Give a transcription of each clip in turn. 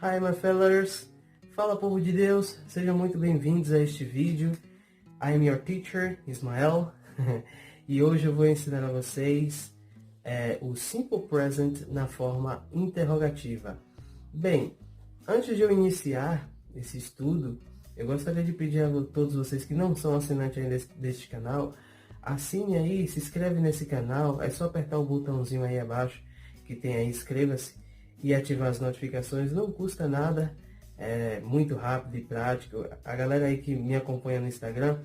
Hi my fellers, fala povo de Deus, sejam muito bem-vindos a este vídeo. I am your teacher, Ismael, e hoje eu vou ensinar a vocês o Simple Present na forma interrogativa. Bem, antes de eu iniciar esse estudo, eu gostaria de pedir a todos vocês que não são assinantes ainda deste canal, assine aí, se inscreve nesse canal, é só apertar o botãozinho aí abaixo que tem aí, inscreva-se e ativar as notificações, não custa nada, é muito rápido e prático. A galera aí que me acompanha no Instagram,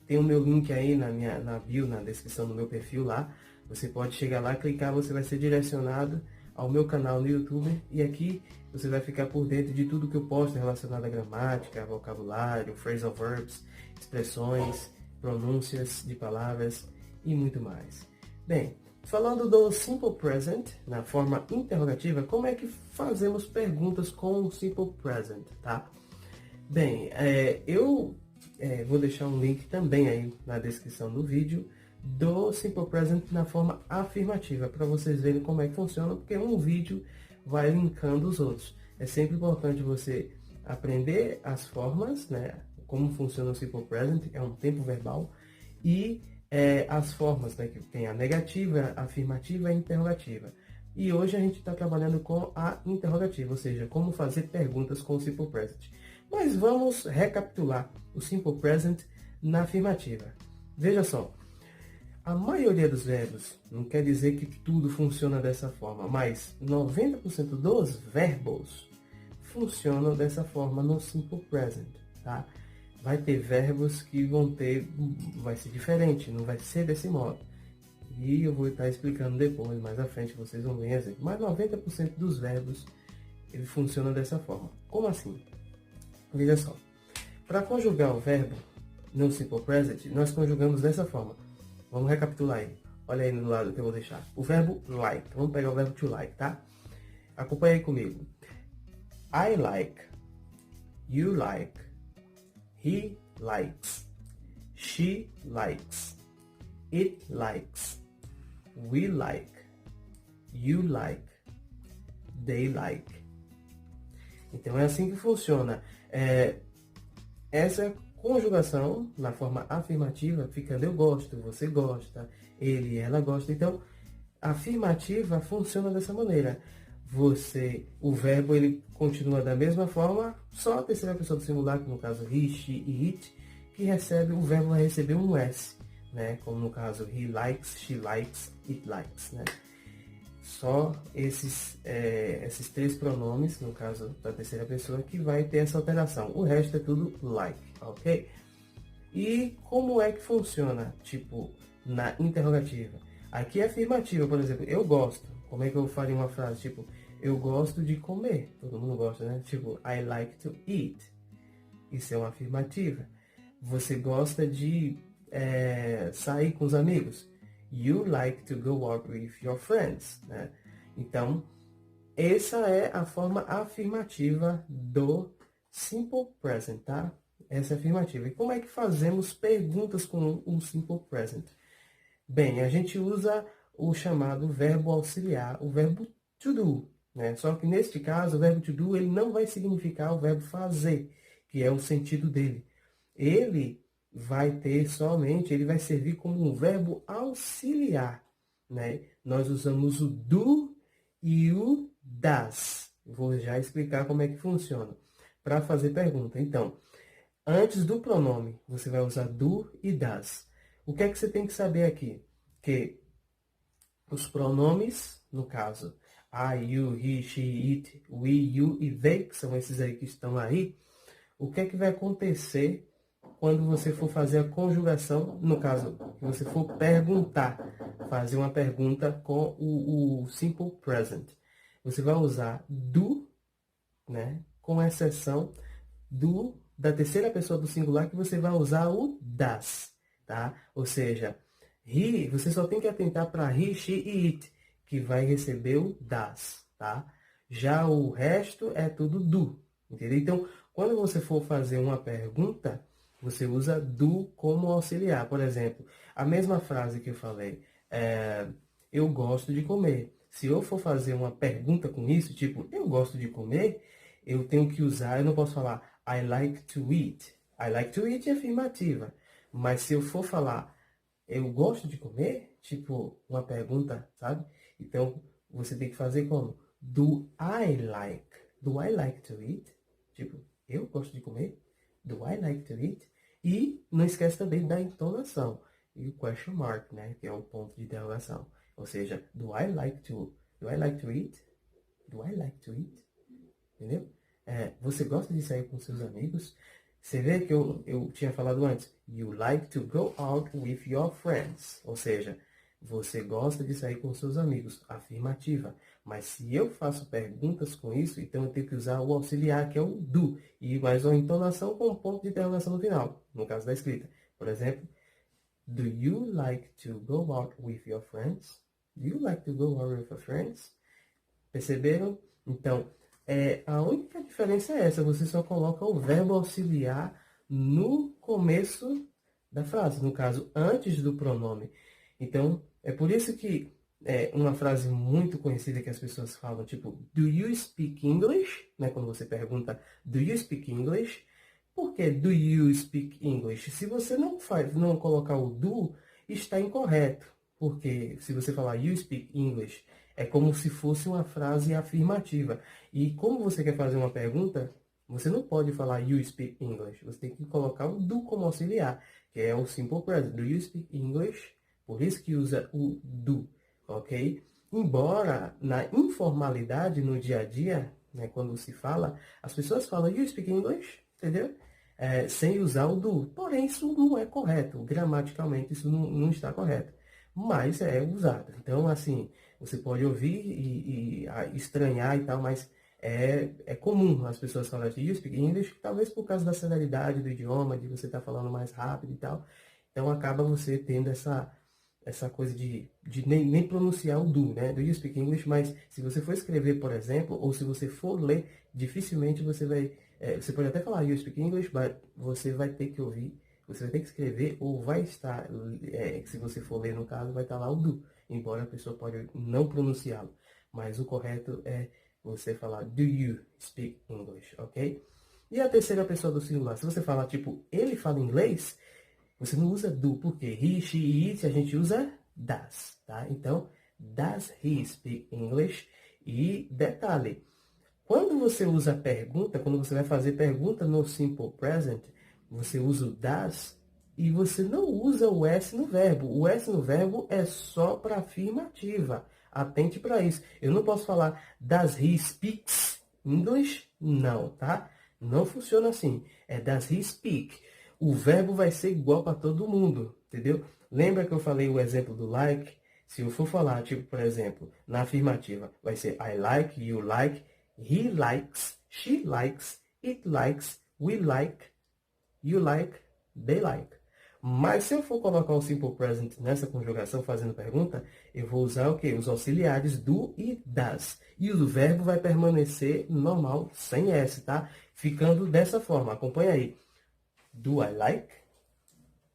tem o meu link aí na bio, na descrição do meu perfil lá, você pode chegar lá, clicar, você vai ser direcionado ao meu canal no YouTube e aqui você vai ficar por dentro de tudo que eu posto relacionado à gramática, vocabulário, phrasal verbs, expressões, pronúncias de palavras e muito mais. Bem, falando do Simple Present, na forma interrogativa, como é que fazemos perguntas com o Simple Present, tá? Bem, eu vou deixar um link também aí na descrição do vídeo do Simple Present na forma afirmativa, para vocês verem como é que funciona, porque um vídeo vai linkando os outros. É sempre importante você aprender as formas, né? Como funciona o Simple Present, é um tempo verbal, e as formas, né, que tem a negativa, a afirmativa e a interrogativa. E hoje a gente está trabalhando com a interrogativa, ou seja, como fazer perguntas com o Simple Present. Mas vamos recapitular o Simple Present na afirmativa. Veja só, a maioria dos verbos, não quer dizer que tudo funciona dessa forma, mas 90% dos verbos funcionam dessa forma no Simple Present, tá? Vai ter verbos que vai ser diferente, não vai ser desse modo. E eu vou estar explicando depois, mais à frente, vocês vão ver exemplo. Mas 90% dos verbos, ele funciona dessa forma. Como assim? Veja só. Para conjugar o verbo no Simple Present, nós conjugamos dessa forma. Vamos recapitular aí. Olha aí no lado que eu vou deixar. O verbo like. Vamos pegar o verbo to like, tá? Acompanha aí comigo. I like. You like. He likes. She likes. It likes. We like. You like. They like. Então é assim que funciona. Essa conjugação na forma afirmativa ficando eu gosto, você gosta, ele, ela gosta. Então, a afirmativa funciona dessa maneira. O verbo ele continua da mesma forma, só a terceira pessoa do singular, que no caso he, she e it, que o verbo vai receber um S, né? Como no caso he likes, she likes, it likes, né? Só esses três pronomes, no caso da terceira pessoa, que vai ter essa alteração. O resto é tudo like, ok? E como é que funciona, tipo, na interrogativa? Aqui é afirmativa, por exemplo, eu gosto. Como é que eu faria uma frase, tipo, eu gosto de comer? Todo mundo gosta, né? Tipo, I like to eat. Isso é uma afirmativa. Você gosta de sair com os amigos? You like to go out with your friends, né? Então, essa é a forma afirmativa do Simple Present, tá? Essa é afirmativa. E como é que fazemos perguntas com o Simple Present? Bem, a gente usa o chamado verbo auxiliar, o verbo to do, né? Só que neste caso, o verbo to do ele não vai significar o verbo fazer, que é o sentido dele. Ele vai servir como um verbo auxiliar, né? Nós usamos o do e o das. Vou já explicar como é que funciona para fazer pergunta. Então, antes do pronome, você vai usar do e das. O que é que você tem que saber aqui? Que os pronomes, no caso, I, you, he, she, it, we, you e they, que são esses aí que estão aí, o que é que vai acontecer quando você for fazer a conjugação, no caso, que você for perguntar, fazer uma pergunta com o Simple Present. Você vai usar do, né, com exceção da terceira pessoa do singular, que você vai usar o das, tá? Ou seja, he, você só tem que atentar para he, she e it, que vai receber o das, tá? Já o resto é tudo do, entendeu? Então, quando você for fazer uma pergunta, você usa do como auxiliar. Por exemplo, a mesma frase que eu falei, eu gosto de comer. Se eu for fazer uma pergunta com isso, tipo, eu gosto de comer, eu tenho que usar, eu não posso falar I like to eat. I like to eat é afirmativa. Mas se eu for falar eu gosto de comer, tipo uma pergunta, sabe? Então você tem que fazer como? Do I like? Do I like to eat? Tipo, eu gosto de comer? Do I like to eat? E não esquece também da entonação. E o question mark, né? Que é o ponto de interrogação. Ou seja, do I like to eat? Do I like to eat? Entendeu? Você gosta de sair com seus amigos? Você vê que eu tinha falado antes. You like to go out with your friends. Ou seja, você gosta de sair com seus amigos. Afirmativa. Mas se eu faço perguntas com isso, então eu tenho que usar o auxiliar, que é o do. E mais uma entonação com um ponto de interrogação no final. No caso da escrita. Por exemplo, do you like to go out with your friends? Do you like to go out with your friends? Perceberam? Então, a única diferença é essa. Você só coloca o verbo auxiliar no começo da frase. No caso, antes do pronome. Então, é por isso que uma frase muito conhecida que as pessoas falam, tipo, do you speak English? Né? Quando você pergunta, do you speak English? Por que do you speak English? Se você não colocar o do, está incorreto. Porque se você falar you speak English, é como se fosse uma frase afirmativa. E como você quer fazer uma pergunta, você não pode falar you speak English. Você tem que colocar o do como auxiliar, que é o simple present. Do you speak English? Por isso que usa o do, ok? Embora na informalidade, no dia a dia, né, quando se fala, as pessoas falam you speak English, entendeu? Sem usar o do. Porém, isso não é correto. Gramaticalmente, isso não está correto. Mas é usado. Então, assim, você pode ouvir e estranhar e tal, mas é comum as pessoas falarem you speak English, talvez por causa da celeridade do idioma, de você estar falando mais rápido e tal. Então, acaba você tendo essa coisa de nem pronunciar o do, né? Do you speak English, mas se você for escrever, por exemplo, ou se você for ler, dificilmente você vai... você pode até falar you speak English, mas você vai ter que ouvir, você vai ter que escrever, ou vai estar, se você for ler no caso, vai estar lá o do, embora a pessoa pode não pronunciá-lo. Mas o correto é você falar do you speak English, ok? E a terceira pessoa do singular, se você falar tipo, ele fala inglês, você não usa do, porque he, she, it, a gente usa does, tá? Então, does he speak English? E detalhe, quando você usa pergunta, quando você vai fazer pergunta no simple present, você usa o does e você não usa o S no verbo. O S no verbo é só para afirmativa. Atente para isso. Eu não posso falar does he speaks English? Não, tá? Não funciona assim. É does he speak. O verbo vai ser igual para todo mundo, entendeu? Lembra que eu falei o exemplo do like? Se eu for falar, tipo, por exemplo, na afirmativa, vai ser I like, you like, he likes, she likes, it likes, we like, you like, they like. Mas se eu for colocar o simple present nessa conjugação fazendo pergunta, eu vou usar o quê? Os auxiliares do e das. E o verbo vai permanecer normal, sem S, tá? Ficando dessa forma. Acompanha aí. Do I like?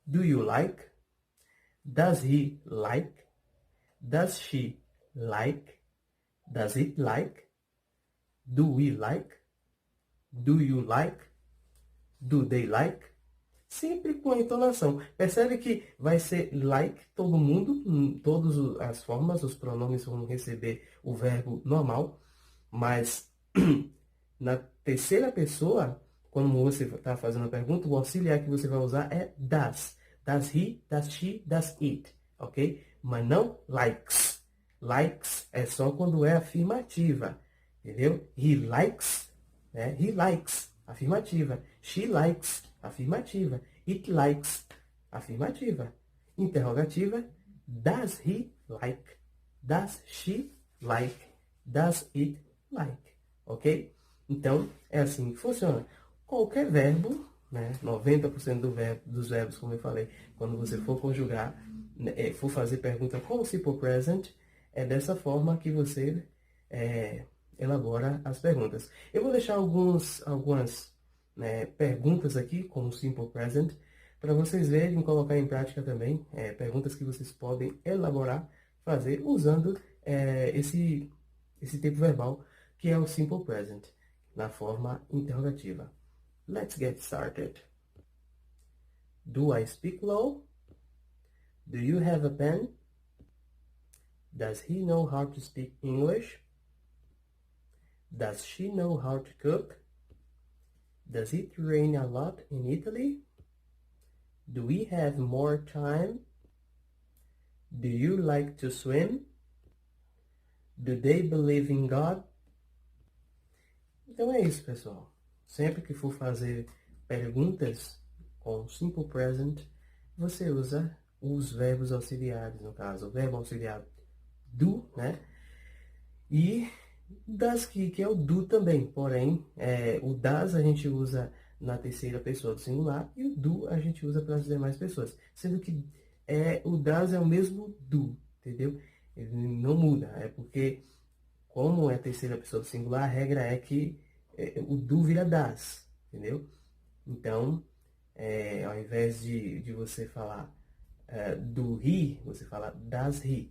Do you like? Does he like? Does she like? Does it like? Do we like? Do you like? Do they like? Sempre com a entonação. Percebe que vai ser like todo mundo, todas as formas, os pronomes vão receber o verbo normal, mas na terceira pessoa, quando você está fazendo a pergunta, o auxiliar que você vai usar é does. Does he, does she, does it, ok? Mas não likes. Likes é só quando é afirmativa, entendeu? He likes, né? He likes, afirmativa. She likes, afirmativa. It likes, afirmativa. Interrogativa, does he like? Does she like? Does it like? Ok? Então, é assim que funciona. Qualquer verbo, né, 90% dos verbos, como eu falei, quando você for conjugar, né, for fazer pergunta com o simple present, é dessa forma que você elabora as perguntas. Eu vou deixar algumas perguntas aqui com o simple present, para vocês verem e colocar em prática também, perguntas que vocês podem elaborar, fazer usando esse tempo verbal, que é o simple present. na forma interrogativa. Let's get started. Do I speak low? Do you have a pen? Does he know how to speak English? Does she know how to cook? Does it rain a lot in Italy? Do we have more time? Do you like to swim? Do they believe in God? Então é isso, pessoal. Sempre que for fazer perguntas com simple present, você usa os verbos auxiliares, no caso, o verbo auxiliar do, né? E das que é o do também, porém, o das a gente usa na terceira pessoa do singular e o do a gente usa para as demais pessoas. Sendo que o das é o mesmo do, entendeu? Ele não muda, é porque, como é a terceira pessoa do singular, a regra é que o do vira das, entendeu? Então, ao invés de você falar do he, você fala das he.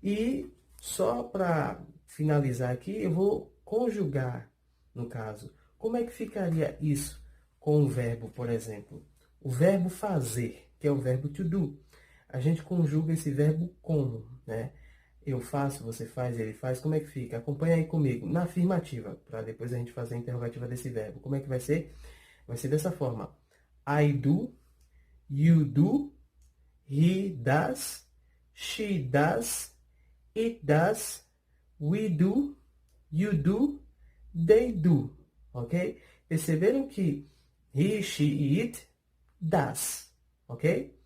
E só para finalizar aqui, eu vou conjugar, no caso. Como é que ficaria isso com o verbo, por exemplo? O verbo fazer, que é o verbo to do. A gente conjuga esse verbo como, né? Eu faço, você faz, ele faz. Como é que fica? Acompanha aí comigo. Na afirmativa, para depois a gente fazer a interrogativa desse verbo. Como é que vai ser? Vai ser dessa forma. I do, you do, he does, she does, it does, we do, you do, they do, ok? Perceberam que he, she e it, does, ok?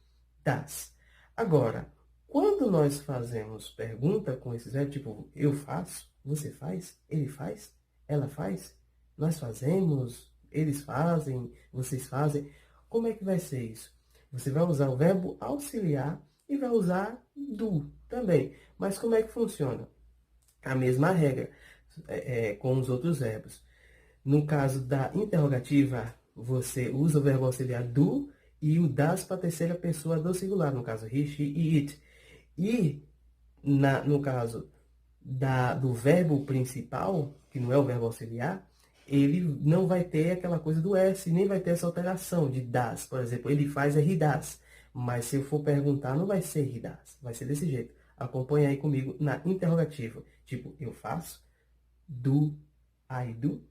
Does. Agora, quando nós fazemos pergunta com esses verbos, tipo, eu faço, você faz, ele faz, ela faz, nós fazemos, eles fazem, vocês fazem, como é que vai ser isso? Você vai usar o verbo auxiliar e vai usar do também. Mas como é que funciona? A mesma regra com os outros verbos. No caso da interrogativa, você usa o verbo auxiliar do e o das para a terceira pessoa do singular, no caso he, she e it. E no caso do verbo principal, que não é o verbo auxiliar, ele não vai ter aquela coisa do S, nem vai ter essa alteração de das. Por exemplo, ele faz he does. Mas se eu for perguntar, não vai ser he does. Vai ser desse jeito. Acompanha aí comigo na interrogativa. Tipo, eu faço. Do, I do.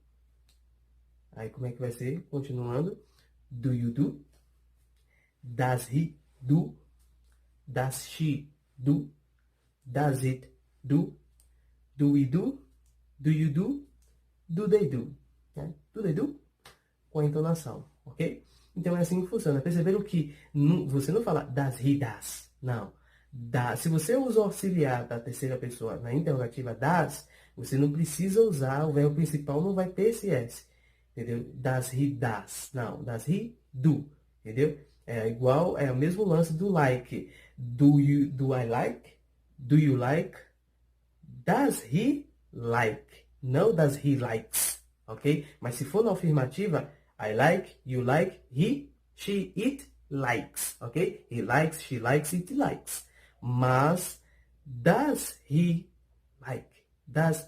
Aí como é que vai ser? Continuando. Do you do? Does he do? Does she do? Does it do? Do we do? Do you do? Do they do? Né? Do they do? Com a entonação, ok? Então é assim que funciona. Perceberam que você não fala does he does? Não. Se você usa o auxiliar da terceira pessoa na interrogativa does, você não precisa usar, o verbo principal não vai ter esse S. Entendeu? Does he does? Não. Does he do? Entendeu? É igual, é o mesmo lance do like. Do I like? Do you like? Does he like? Não does he likes, ok? Mas se for na afirmativa, I like, you like, he, she, it likes, ok? He likes, she likes, it likes. Mas does he like? Does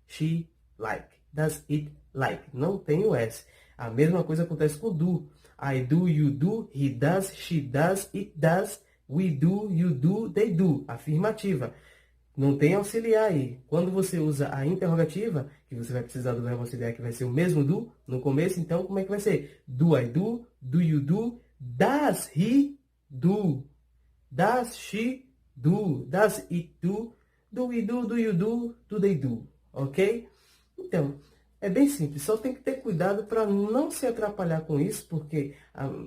she like? Does it like? Não tem o S. A mesma coisa acontece com do. I do, you do, he does, she does, it does, we do, you do, they do. Afirmativa. Não tem auxiliar aí. Quando você usa a interrogativa, que você vai precisar do verbo auxiliar, que vai ser o mesmo do, no começo, então como é que vai ser? Do I do you do, does he do, does she do, does it do we do you do they do, ok? Então, é bem simples, só tem que ter cuidado para não se atrapalhar com isso, porque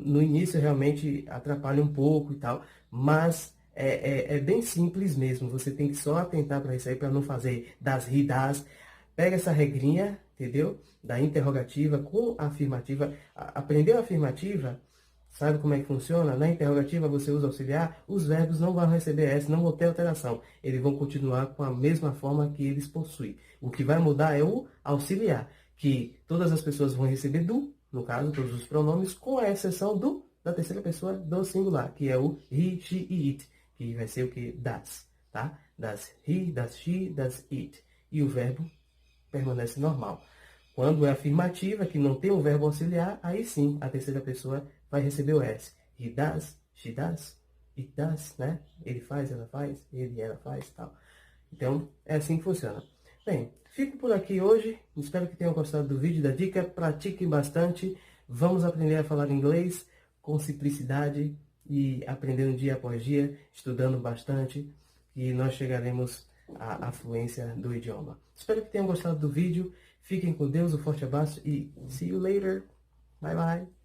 no início realmente atrapalha um pouco e tal, mas é bem simples mesmo. Você tem que só atentar para isso aí, para não fazer das, ri, das. Pega essa regrinha, entendeu? Da interrogativa com a afirmativa. Aprendeu a afirmativa? Sabe como é que funciona? Na interrogativa você usa auxiliar, os verbos não vão receber S, não vão ter alteração. Eles vão continuar com a mesma forma que eles possuem. O que vai mudar é o auxiliar, que todas as pessoas vão receber do, no caso, todos os pronomes, com a exceção da terceira pessoa do singular, que é o he, she e it, que vai ser o que? Does, tá? Does he, does she, does it. E o verbo permanece normal. Quando é afirmativa, que não tem um verbo auxiliar, aí sim, a terceira pessoa vai receber o S. He does, she does, it does, né? Ele faz, ela faz, ele, ela faz, tal. Então, é assim que funciona. Bem, fico por aqui hoje. Espero que tenham gostado do vídeo, da dica. Pratiquem bastante. Vamos aprender a falar inglês com simplicidade e aprendendo dia após dia, estudando bastante, e nós chegaremos à fluência do idioma. Espero que tenham gostado do vídeo. Fiquem com Deus, um forte abraço e see you later. Bye bye.